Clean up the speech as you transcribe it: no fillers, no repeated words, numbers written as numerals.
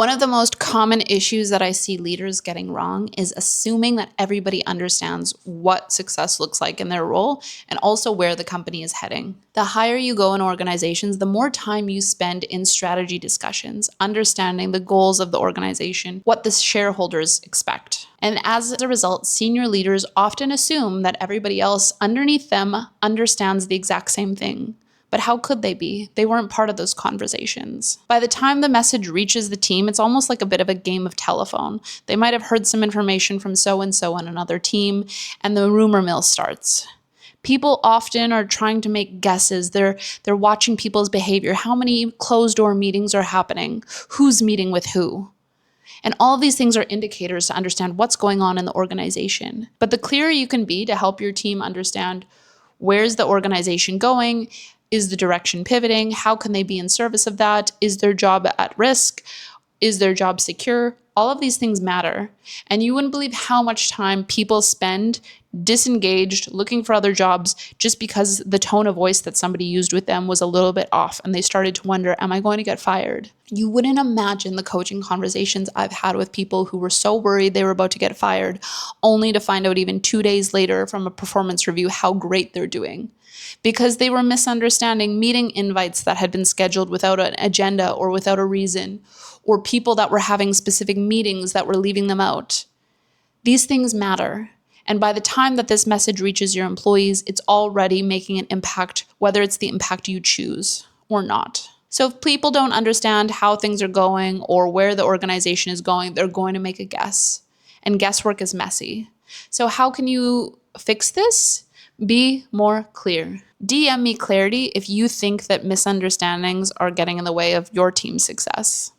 One of the most common issues that I see leaders getting wrong is assuming that everybody understands what success looks like in their role and also where the company is heading. The higher you go in organizations, the more time you spend in strategy discussions, understanding the goals of the organization, what the shareholders expect. And as a result, senior leaders often assume that everybody else underneath them understands the exact same thing. But how could they be? They weren't part of those conversations. By the time the message reaches the team, it's almost like a bit of a game of telephone. They might have heard some information from so-and-so on another team, and the rumor mill starts. People often are trying to make guesses. They're watching people's behavior. How many closed-door meetings are happening? Who's meeting with who? And all of these things are indicators to understand what's going on in the organization. But the clearer you can be to help your team understand where's the organization going, is the direction pivoting? How can they be in service of that? Is their job at risk? Is their job secure? All of these things matter. And you wouldn't believe how much time people spend disengaged, looking for other jobs, just because the tone of voice that somebody used with them was a little bit off and they started to wonder, am I going to get fired? You wouldn't imagine the coaching conversations I've had with people who were so worried they were about to get fired, only to find out even 2 days later from a performance review how great they're doing. Because they were misunderstanding meeting invites that had been scheduled without an agenda or without a reason, or people that were having specific meetings that were leaving them out. These things matter. And by the time that this message reaches your employees, it's already making an impact, whether it's the impact you choose or not. So if people don't understand how things are going or where the organization is going, they're going to make a guess. And guesswork is messy. So how can you fix this? Be more clear. DM me clarity if you think that misunderstandings are getting in the way of your team's success.